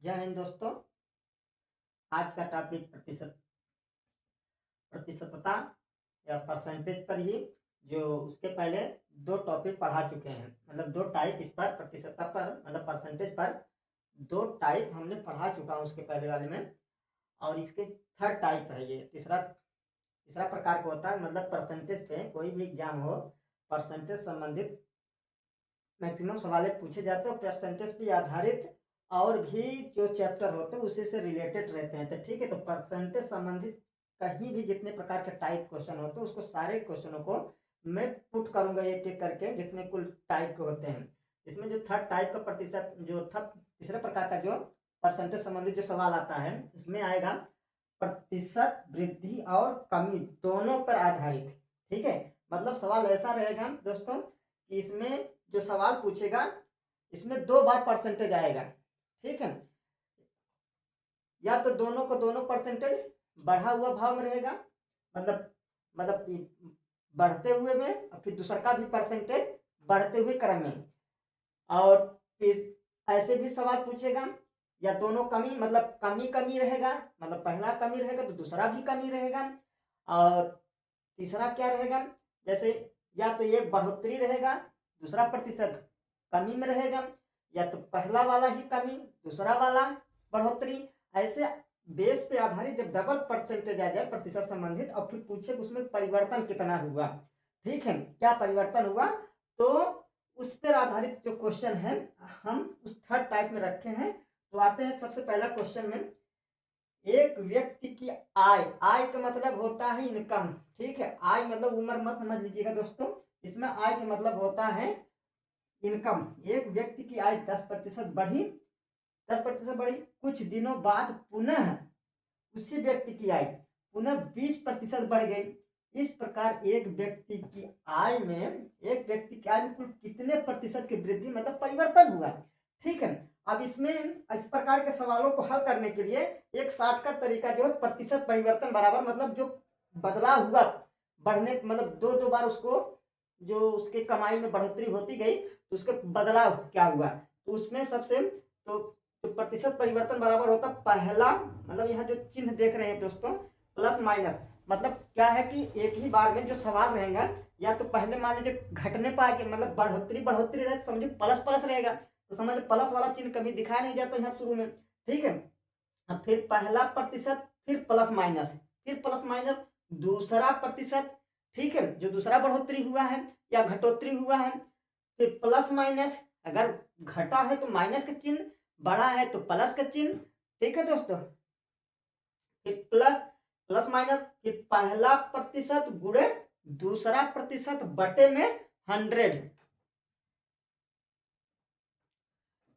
जय हिंद दोस्तों। आज का टॉपिक प्रतिशतता या परसेंटेज पर ही, जो उसके पहले दो टॉपिक पढ़ा चुके हैं, मतलब दो टाइप इस पर प्रतिशतता पर मतलब परसेंटेज पर दो टाइप हमने पढ़ा चुका हूँ उसके पहले वाले में। और इसके थर्ड टाइप है, ये तीसरा तीसरा प्रकार का होता है। मतलब परसेंटेज पे कोई भी एग्जाम हो, परसेंटेज संबंधित मैक्सिमम सवाल पूछे जाते हैं, परसेंटेज पे आधारित और भी जो चैप्टर होते हैं उसी से रिलेटेड रहते हैं। तो ठीक है, तो परसेंटेज संबंधित कहीं भी जितने प्रकार के टाइप क्वेश्चन होते हैं उसको सारे क्वेश्चनों को मैं पुट करूंगा एक एक करके, जितने कुल टाइप के होते हैं। इसमें जो थर्ड टाइप का प्रतिशत, जो तीसरे प्रकार का जो परसेंटेज संबंधित जो सवाल आता है, इसमें आएगा प्रतिशत वृद्धि और कमी दोनों पर आधारित। ठीक है, मतलब सवाल ऐसा रहेगा दोस्तों कि इसमें जो सवाल पूछेगा इसमें दो बार परसेंटेज आएगा। ठीक है, या तो दोनों को दोनों परसेंटेज बढ़ा हुआ भाव में रहेगा, मतलब बढ़ते हुए में, और फिर दूसरा का भी परसेंटेज बढ़ते हुए क्रम में। और फिर ऐसे भी सवाल पूछेगा, या दोनों कमी, मतलब कमी कमी रहेगा, मतलब पहला कमी रहेगा तो दूसरा भी कमी रहेगा। और तीसरा क्या रहेगा, जैसे या तो एक बढ़ोतरी रहेगा, दूसरा प्रतिशत कमी में रहेगा, या तो पहला वाला ही कमी दूसरा वाला बढ़ोतरी। ऐसे बेस पे आधारित जब डबल परसेंटेज आ जाए प्रतिशत संबंधित, और फिर पूछे उसमें परिवर्तन कितना हुआ, ठीक है, क्या परिवर्तन हुआ, तो उस पर आधारित जो क्वेश्चन है हम उस थर्ड टाइप में रखे हैं। तो आते हैं सबसे पहला क्वेश्चन में। एक व्यक्ति की आय, आय का मतलब होता है इनकम। ठीक है, आय मतलब उम्र मत समझ लीजिएगा दोस्तों, इसमें आय का मतलब होता है इनकम। एक व्यक्ति की आय 10% बढ़ी, 10% बढ़ी, कुछ दिनों बाद पुनः उसी व्यक्ति की आय पुनः 20% बढ़ गई। इस प्रकार एक व्यक्ति की आय में कुल कितने प्रतिशत की वृद्धि मतलब परिवर्तन हुआ। ठीक है, अब इसमें इस प्रकार के सवालों को हल करने के लिए एक शॉर्टकट तरीका जो है प्रतिशत परिवर्तन बराबर, मतलब जो बदलाव हुआ बढ़ने, मतलब दो दो बार उसको जो उसके कमाई में बढ़ोतरी होती गई तो उसके बदलाव क्या हुआ, तो उसमें सबसे तो प्रतिशत परिवर्तन बराबर होता पहला, मतलब यहाँ जो चिन्ह देख रहे हैं दोस्तों प्लस माइनस, मतलब क्या है कि एक ही बार में जो सवाल रहेगा, या तो पहले मान लीजिए घटने पाए मतलब बढ़ोतरी बढ़ोतरी रहे तो समझो प्लस प्लस रहेगा, तो समझ प्लस वाला चिन्ह कभी दिखाया नहीं जाता यहाँ शुरू में। ठीक है, अब फिर पहला प्रतिशत, फिर प्लस माइनस, फिर प्लस माइनस दूसरा प्रतिशत। ठीक है, जो दूसरा बढ़ोतरी हुआ है या घटोतरी हुआ है, फिर प्लस माइनस, अगर घटा है तो माइनस का चिन्ह, बढ़ा है तो प्लस का चिन्ह। ठीक है दोस्तों, फिर प्लस प्लस माइनस, फिर पहला प्रतिशत गुणे दूसरा प्रतिशत बटे में 100।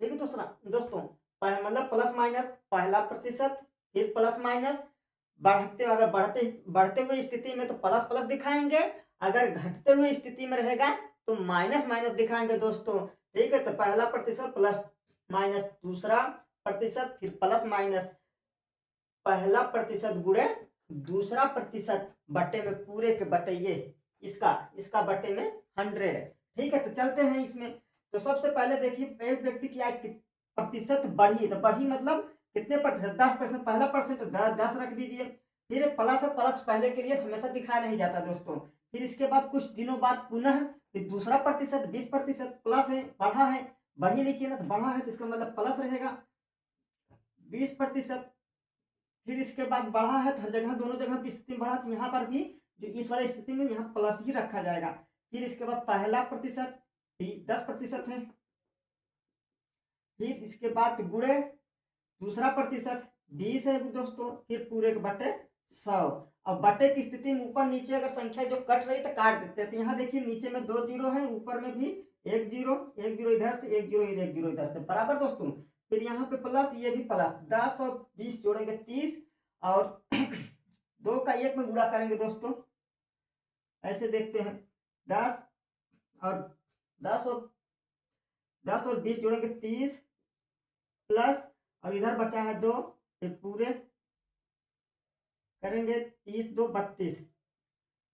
ठीक है दोस्तों, मतलब प्लस माइनस पहला प्रतिशत, फिर प्लस माइनस, अगर बढ़ते हुए स्थिति में तो प्लस प्लस दिखाएंगे, अगर घटते हुए स्थिति में रहेगा तो माइनस माइनस दिखाएंगे दोस्तों। ठीक है, तो पहला प्रतिशत प्लस माइनस दूसरा प्रतिशत, फिर प्लस माइनस पहला प्रतिशत गुणे दूसरा प्रतिशत बटे में, पूरे के बटे ये इसका बटे में 100। ठीक है, तो चलते हैं इसमें। तो सबसे पहले देखिए, एक व्यक्ति की आय प्रतिशत बढ़ी, तो बढ़ी मतलब कितने प्रतिशत, 10%, पहला परसेंट 10 रख दीजिए। फिर प्लस है, प्लस पहले के लिए हमेशा दिखाया नहीं जाता दोस्तों। फिर इसके बाद कुछ दिनों बाद पुनः फिर दूसरा प्रतिशत 20% प्लस है, बढ़ा है, बढ़ी लिखिए ना, तो बढ़ा है तो इसका मतलब प्लस रहेगा 20%। फिर इसके बाद बढ़ा है तो हर जगह दोनों जगह की स्थिति बढ़ा, तो यहाँ पर भी जो इस वाली स्थिति में यहाँ प्लस ही रखा जाएगा। फिर इसके बाद पहला प्रतिशत 10% है, फिर इसके बाद गुणे दूसरा प्रतिशत 20 है दोस्तों, फिर पूरे के बटे 100। अब बटे की स्थिति में ऊपर नीचे अगर संख्या जो कट रही तो काट देते हैं, तो यहाँ देखिए नीचे में 2 जीरो है, ऊपर में भी एक जीरो इधर से, एक जीरो इधर से, बराबर दोस्तों। फिर यहाँ पे प्लस, ये भी प्लस, 10 और 20 जोड़ेंगे 30, और 2 का 1 में गुणा करेंगे दोस्तों, ऐसे देखते हैं 10 और 10 और 20 जोड़ेंगे 30, प्लस और इधर बचा है 2, फिर पूरे करेंगे 30 2 32,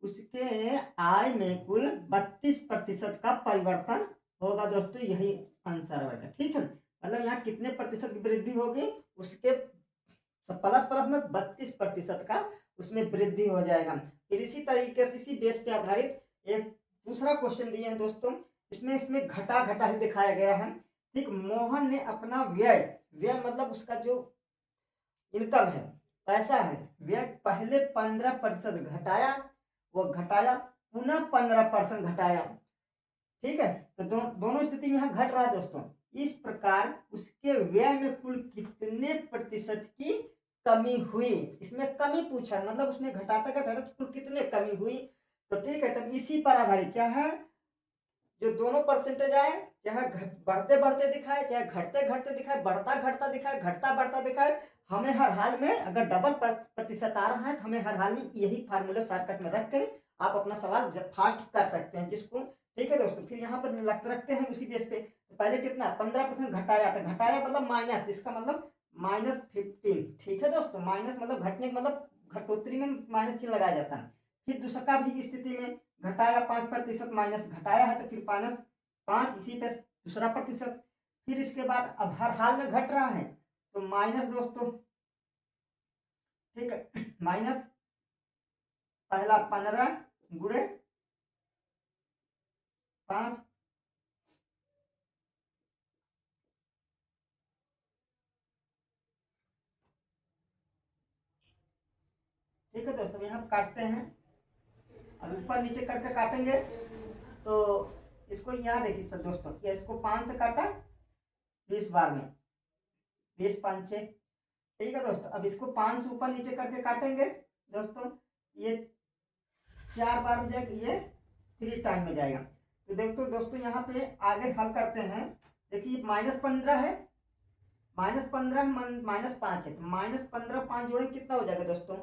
उसके आय में कुल 32% का परिवर्तन होगा दोस्तों, यही आंसर होगा। ठीक है, मतलब यहाँ कितने प्रतिशत की वृद्धि होगी, उसके प्लस प्लस में 32% का उसमें वृद्धि हो जाएगा। फिर इसी तरीके से इसी बेस पे आधारित एक दूसरा क्वेश्चन दिए हैं दोस्तों, इसमें इसमें घटा घटा ही दिखाया गया है। ठीक, मोहन ने अपना व्यय, व्यय मतलब उसका जो इनकम है, पैसा है, व्यय पहले 15% घटाया, वो घटाया, पुनः 15% घटाया। ठीक है, तो दोनों स्थिति में यहाँ घट रहा है दोस्तों। इस प्रकार उसके व्यय में कुल कितने प्रतिशत की कमी हुई, इसमें कमी पूछा, मतलब उसमें घटाता का तो कुल कितने कमी हुई। तो ठीक है, तब इसी पर आधारित चाहे जो दोनों परसेंटेज आए, चाहे बढ़ते बढ़ते दिखाए, चाहे घटते घटते दिखाए, बढ़ता घटता दिखाए, घटता बढ़ता दिखाए, हमें हर हाल में अगर डबल प्रतिशत आ रहा है तो हमें हर हाल में यही फार्मूला शॉर्टकट में रख कर आप अपना सवाल फास्ट कर सकते हैं जिसको। ठीक है दोस्तों, फिर यहाँ पर रखते हैं उसी बेस पे। तो पहले कितना 15% घटाया, तो घटाया मतलब माइनस, इसका मतलब -15। ठीक है दोस्तों, माइनस मतलब घटने मतलब घटोत्तरी में माइनस चिन्ह लगाया जाता है। फिर दूसरा भी स्थिति में घटाया 5% माइनस घटाया है तो फिर -5, इसी पर दूसरा प्रतिशत। फिर इसके बाद अब हर हाल में घट रहा है तो माइनस दोस्तों, ठीक है, माइनस पहला 15 गुणे 5, ठीक है दोस्तों, यहाँ काटते हैं। अब ऊपर नीचे करके काटेंगे तो इसको यहाँ देखिए सर दोस्तों, इसको 5 से काटा 20 बार में, 20 5 6। ठीक है दोस्तों, अब इसको 5 से ऊपर नीचे करके काटेंगे दोस्तों, ये 4 बार में जाएगा, ये 3 टाइम में जाएगा। तो देखो दोस्तों यहाँ पे आगे हल करते हैं। देखिए -15 है, -15 -5 है, तो -15 5 जोड़े कितना हो जाएगा दोस्तों,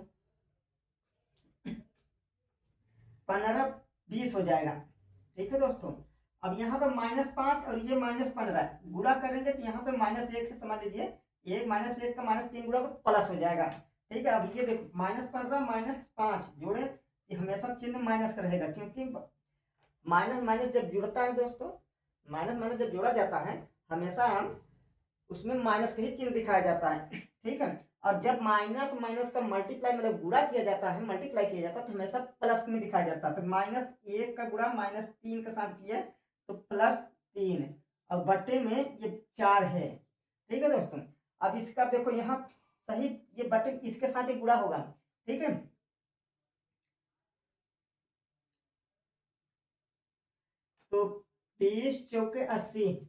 15 20 हो जाएगा। ठीक है दोस्तों, अब यहाँ पे -5 और ये -15 गुणा करेंगे तो यहाँ पे -1 है, समझ लीजिए, 1 -1 का -3 गुणा तो प्लस हो जाएगा। ठीक है, अब ये देखो -15 -5 जोड़े, ये हमेशा चिन्ह माइनस का रहेगा, क्योंकि माइनस माइनस जब जुड़ता है दोस्तों, माइनस माइनस जब जोड़ा जाता है हमेशा हम उसमें माइनस का ही चिन्ह दिखाया जाता है। ठीक है, और जब माइनस माइनस का मल्टीप्लाई मतलब गुणा किया जाता है, मल्टीप्लाई किया जाता है तो हमेशा प्लस में दिखाया जाता है। तो -1 का गुणा -3 के साथ किया तो +3, और बटे में ये 4 है। ठीक है दोस्तों, अब इसका देखो यहाँ सही, ये बटे इसके साथ ही गुणा होगा। ठीक है, तो 20 चौके 80,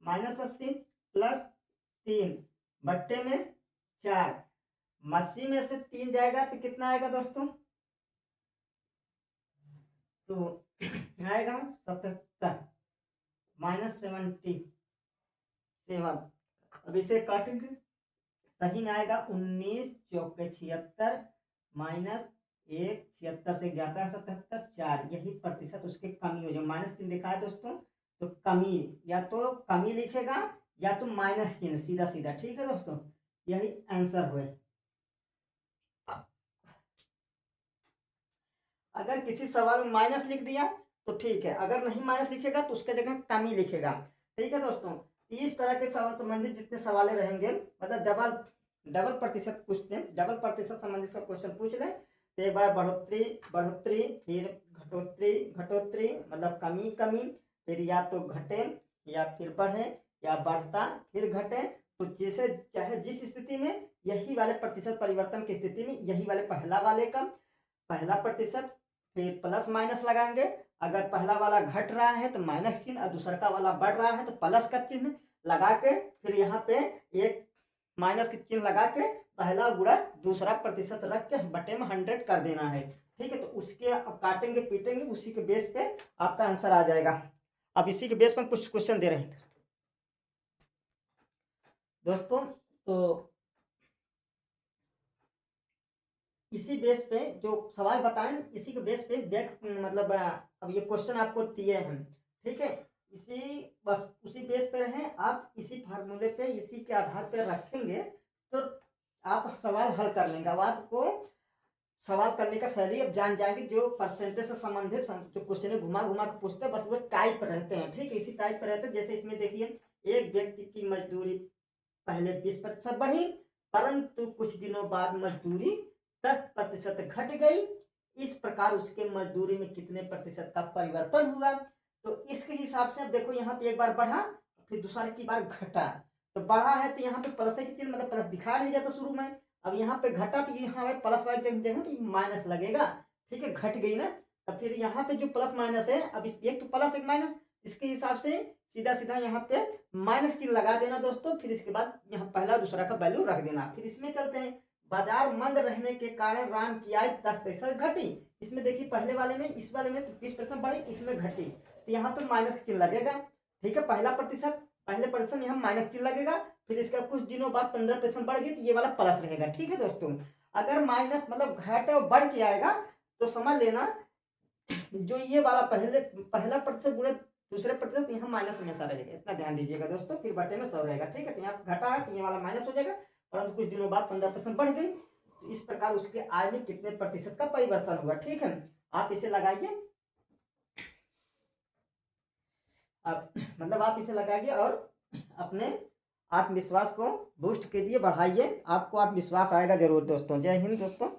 -80 +3 बट्टे में 4, 80 में से 3 जाएगा तो कितना आएगा दोस्तों, तो आएगा 77 -77। अब इसे काटेंगे, सही में आएगा 19 चौके 76 -1 76 से जाता है 77 4, यही प्रतिशत उसके कमी हो जाए। माइनस चिन्ह दिखा है दोस्तों, तो कमी, या तो कमी लिखेगा या तो माइनस चिन्ह, सीधा सीधा। ठीक है दोस्तों, यही आंसर हुए। अगर किसी सवाल में माइनस लिख दिया तो ठीक है, अगर नहीं माइनस लिखेगा तो उसके जगह कमी लिखेगा। ठीक है दोस्तों, इस तरह के सवाल संबंधित जितने सवाल रहेंगे, मतलब डबल डबल प्रतिशत पूछते हैं, डबल प्रतिशत संबंधित का क्वेश्चन पूछ रहे तो एक बार बढ़ोतरी बढ़ोतरी, फिर घटोतरी घटोतरी, मतलब कमी कमी, फिर या तो घटे या फिर बढ़े, या बढ़ता फिर घटे। तो जैसे चाहे जिस स्थिति में यही वाले प्रतिशत परिवर्तन की स्थिति में यही वाले पहला वाले का पहला प्रतिशत, फिर प्लस माइनस लगाएंगे। अगर पहला वाला घट रहा है तो माइनस चिन्ह, और दूसरा का वाला बढ़ रहा है तो प्लस का चिन्ह लगा के फिर यहाँ पे एक माइनस के चिन्ह लगा के पहला गुणा दूसरा प्रतिशत रख के बटे में 100 कर देना है। ठीक है, तो उसके अब काटेंगे पीटेंगे, उसी के बेस पे आपका आंसर आ जाएगा। अब इसी के बेस पर कुछ क्वेश्चन दे रहे हैं दोस्तों, तो इसी बेस पे जो सवाल बताएं इसी के बेस पे मतलब अब ये क्वेश्चन आपको दिए हैं। ठीक है, इसी बस उसी बेस पे रहें आप, इसी फार्मूले पे इसी के आधार पे रखेंगे तो आप सवाल हल कर लेंगे। अब आपको सवाल करने का शैली अब जान जाएंगे, जो परसेंटेज से संबंधित जो क्वेश्चन घुमा घुमा के पूछते हैं बस वो टाइप रहते हैं। ठीक है, इसी टाइप पे रहते हैं। जैसे इसमें देखिए एक व्यक्ति की मजदूरी पहले 20% बढ़ी, परंतु कुछ दिनों बाद मजदूरी 10% घट गई। इस प्रकार उसके मजदूरी में कितने प्रतिशत का परिवर्तन हुआ? तो इसके हिसाब से अब देखो यहाँ पे एक बार बढ़ा, फिर दूसरा की बार घटा। तो बढ़ा है तो यहाँ पे प्लस के चिन्ह, मतलब प्लस दिखा नहीं जाता शुरू में। अब यहाँ पे घटा तो यहाँ पे प्लस वाले जगह तो माइनस लगेगा, ठीक है, घट गई ना। अब फिर यहाँ पे जो प्लस माइनस है, अब इस एक तो प्लस एक माइनस, इसके हिसाब से सीधा सीधा यहाँ पे माइनस चिन्ह लगा देना दोस्तों। फिर इसके बाद यहाँ पहला दूसरा का वैल्यू रख देना। फिर इसमें चलते हैं। बाजार मंद रहने के कारण राम की आय 10% घटी। इसमें देखिए पहले वाले में, इस वाले में तो 20% बढ़ी, इसमें घटी, तो यहाँ पे माइनस चिन्ह लगेगा, ठीक है। पहला प्रतिशत, पहले प्रतिशत में यहाँ माइनस चिन्ह लगेगा, फिर इसका कुछ दिनों बाद 15% बढ़ गई तो ये वाला प्लस रहेगा, ठीक है दोस्तों। अगर माइनस मतलब घट और बढ़ के आएगा तो समझ लेना जो ये वाला पहला प्रतिशत गुणे दूसरे प्रतिशत, यहाँ माइनस हमेशा रहेगा, इतना ध्यान दीजिएगा दोस्तों। फिर बटे में 100 रहेगा, ठीक है। तो यहाँ घटा है तो ये वाला माइनस हो जाएगा, परंतु कुछ दिनों बाद 15% बढ़ गई। तो इस प्रकार उसके आय में कितने प्रतिशत का परिवर्तन हुआ, ठीक है। आप इसे लगाइए, आप मतलब आप इसे लगाइए और अपने आत्मविश्वास को बूस्ट कीजिए, बढ़ाइए, आपको आत्मविश्वास आएगा जरूर दोस्तों। जय हिंद दोस्तों।